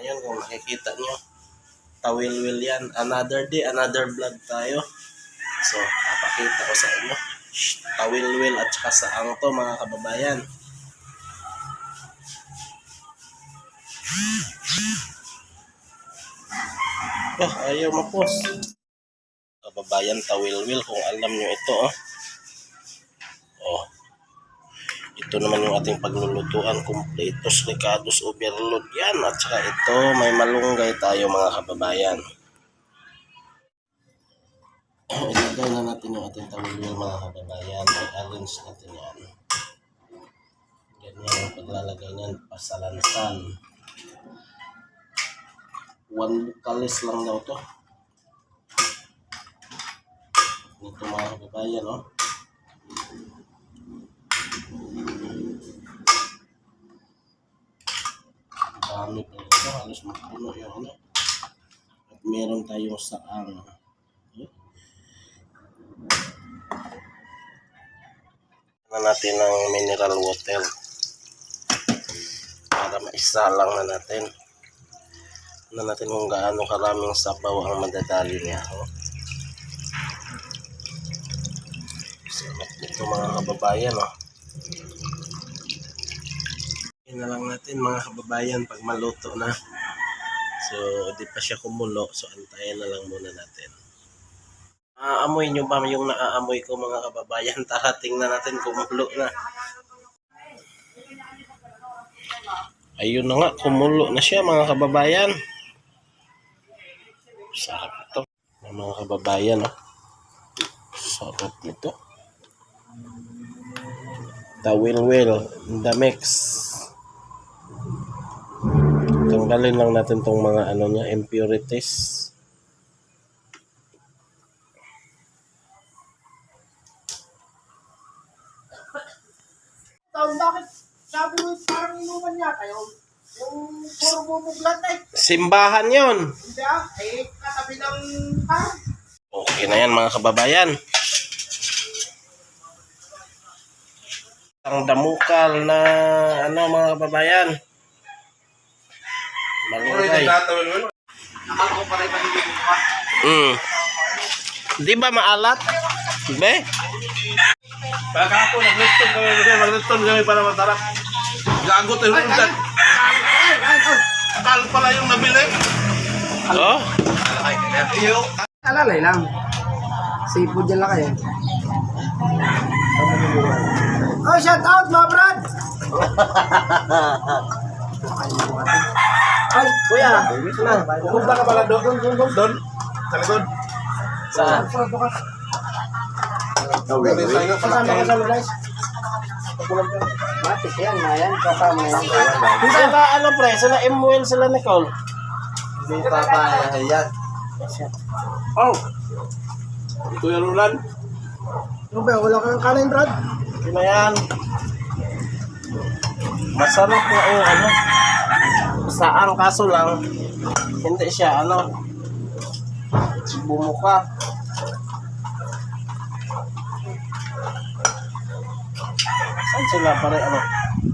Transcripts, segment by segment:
Ayan, kung nakikita nyo. Tawilwil yan. Another day, another vlog tayo. So, papakita ko sa inyo. Tawilwil at saka saang to mga kababayan. Ayaw mapos. Kababayan, tawilwil kung alam nyo ito. Ito naman yung ating paglulutuan. Completos, ricados, overload yan. At saka ito, may malunggay tayo mga kababayan. Ilagay na natin yung ating tawilwil mga kababayan. I-arrange natin yan. Ganyan yung paglalagay niyan. Pasalansan. 1 bukalis lang daw to. Ito mga kababayan, dami pa ito, halos mapuno yung at meron tayong saang. Natin ng mineral water para maisalang na natin kung gaano karaming sabaw ang madadali niya. Sarap nito mga kababayan. Yan na lang natin mga kababayan pag maluto na. So di pa siya kumulo, so antayin na lang muna natin. Aamoy nyo ba yung naaamoy ko mga kababayan? Tara tingnan natin kumulo na. Ayun na nga, kumulo na siya mga kababayan. Sarap ito mga kababayan. Sarap nito. Tawilwil in the mix. Tanggalin lang natin tong mga impurities. Bakit sabi mo parang inuman niya kayo? Yung puro bumuglat Simbahan yon. Hindi katabi ng Okay na yan mga kababayan. Ang damukal na mga kababayan. Malunggay. Nakala ko pala yung hindi mo pa. Di ba maalat? Be? Pagkapo, nag-liston kami para masarap. Gagot yung rundan. Akal pala yung nabili. Alalay lang. Seafood dyan lang kayo. Oh, shout out mga brad! Ay, kuya! Punta ka pala doon. Sa likod. Saan? Kasama guys. Matik yan, yan. Kasama yan. Hindi ba pre? Sila Emuel, sila Nicole. Hindi pa pa yan. Ito yung rulan. Ano ba? Wala kang kanin, Brad? Hindi na yan. Masarap na saang kaso lang hindi siya bumuka. Saan sila pare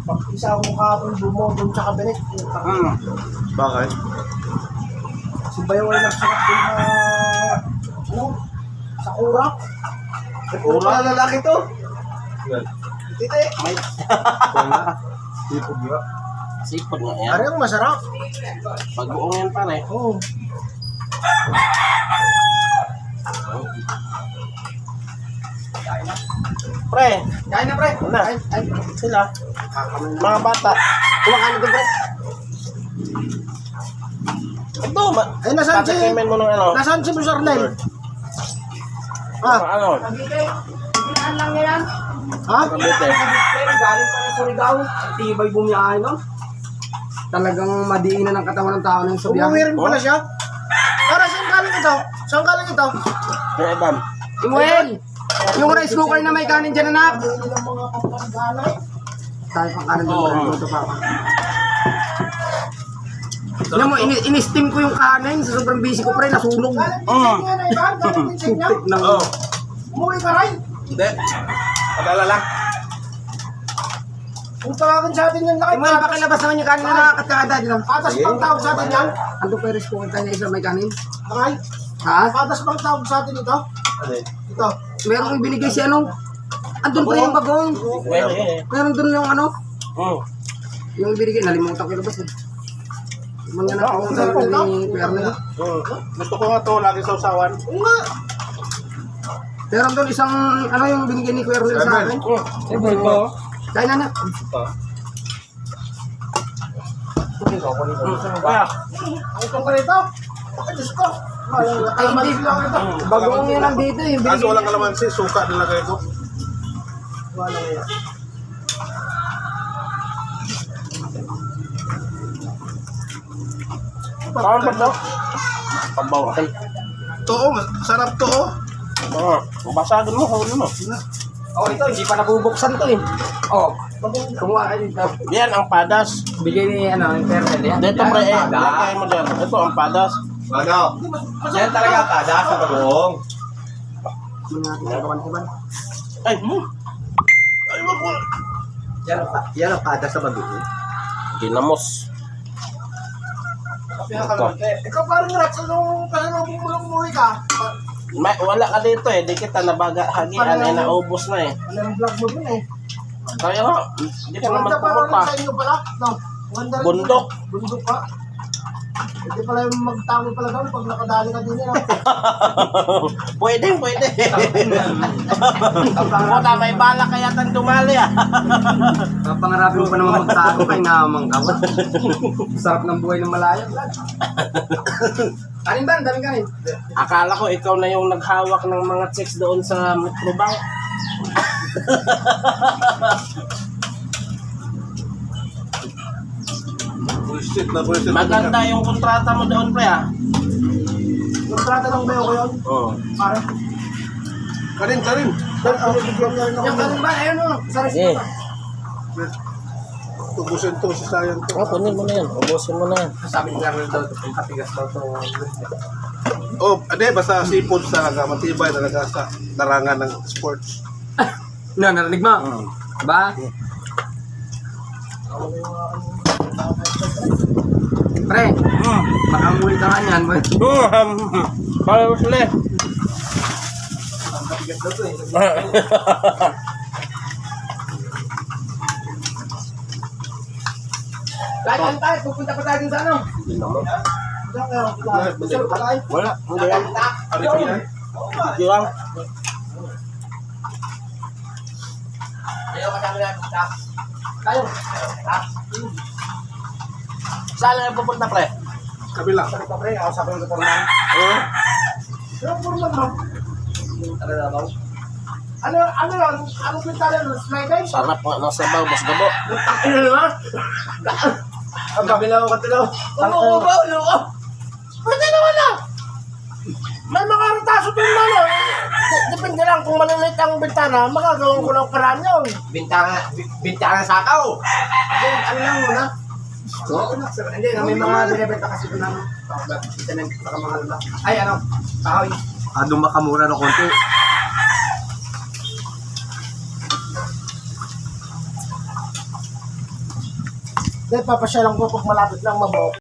Pag-isa ako kahapon doon sa kabinet. Bakit? Si Bayaw ay nagsakat doon sa kurak. Ura na lalaki to. Tite. May Sipog nga. sipod nga yan. Parang masarap. Pag-uong yan pare. Oo. Pre, Kain na, pre. na. Ay. Sila. Mga bata. Kumakain ko, pre. Ito, Ay, nasaan si... patikimin mo ng Nasaan si Busar Nel? Ano lang yan? Ha? Cavite. Galing pa ng Surigao. Tibay bumiyahe, no? Talagang madiinan ng katawan ng tao ng Surigao. Umuwi rin pala siya? Para saan galing ito? Saan galing ito? Yung ibang. Imuel! Yung rice cooker na may kanin dyan, anak. Tayo pang kanin dyan, ito pa. Alam mo, in-steam ko yung kanin sa sobrang busy ko, pre, nasulog. Supit na. Umuwi ka rin? Hindi. Padala lang. Kung tawagin sa atin yan, laki. Yung mga pakilabas naman yung kanin na nakakatkada dito. Patas pang tawag sa atin yan. Ando Perez kung kanta niya isa may kanin. Aray? Ha? Patas pang tawag sa atin ito? Ito. Meron yung binigay si ano? Andun pa yung bagong. Meron dun yung ano? Yung binigay, nalimutan ko labas eh. Mga nakakita ni Perner. Gusto ko nga to, lagi sa usawan. Pero doon isang, ano yung binigay ni Kuya Rodel sa akin? Siyempre ko. Kaya na na. Kaya, Ang ito pa rito. Ay, Diyos ko. Ay, hindi. Bagong yan ang dito eh. kaso walang kalamansi, suka nilagay ko. Wala yan. Kawan pa daw. Pabaw akin. To, sarap to. Basagan mo, hawin mo. Oh, ito, hindi pa nabubuksan to eh. Oh, kumuha ka dito. Yan ang padas. Bigay ni, ano, yung Perner yan. Dito pre, lagay mo dyan. Ito ang padas. Ano? Yan talaga pada sa bagong. Mga tinagawa ni Iban. Ay, Ay, wag mo. Yan ang pada sa bagong. Ginamos. Ikaw parang rats, anong bumulong-muli ka? Wala ka dito eh. Di kita nabaga hagian ay naubos na eh. Anong vlog mo dun eh? Kaya nga, hindi ka naman Maganda parang pumunta. sa inyo pala. No, maganda rin. Bundok. Bundok pa. Hindi pala yung magtango pala doon pag nakadali ka din yan. Pwede. Puta, may bala kaya tan dumali ah. Pangarapin mo pa naman magtago kay namang kawan. Sarap ng buhay ng malayo. Kanin ba? Daming kanin. Akala ko ikaw na yung naghawak ng mga checks doon sa Metrobank. Bullshit na bullshit. Maganda yung kontrata mo doon pre ah. Kontrata ng bayo ko yun. Oo. Para. Karin. Yung kanin ba? Ayun o. Sa Sige. restaurant. Tubusin to sa sayang to. Kunin mo na yan. Ubusin mo na yan. Sabi nila rin daw, kung katigas daw to. Oh, basta seafood talaga. Matibay talaga sa larangan ng sports. Narinig mo? Ba? Pre, makamuli ka nga niyan. Kaya sila. Katigas daw to eh. Kaya tayo, pupunta pa tayo dun sa ano? Hindi naman. Wala. Wala. Hindi yan. Hindi lang. Ayaw kasama na kita. Kayo. Saan lang pupunta pre? Kabila. Sabi ko pre, ako sabi ko porman. Pero porman mo. Talaga daw. Ano yan? Ano pintalan? Slide ice? Sarap nga ng sabaw, mas gabo. Ano naman? Ang kabilaw ka tilaw. Oo ba? Ano ka? Pwede naman na. May mga retaso doon na no. Depende lang kung maliliit ang bintana, magagawin ko ng paraan yun. Bintana sa tao. Ano lang muna? Hindi, may mga binibenta kasi doon ng isa ng pakamahal ba? Ay, ano? Kahoy. Doon makamura ng konti. Dahil papasya lang po pag malapit lang mabaw.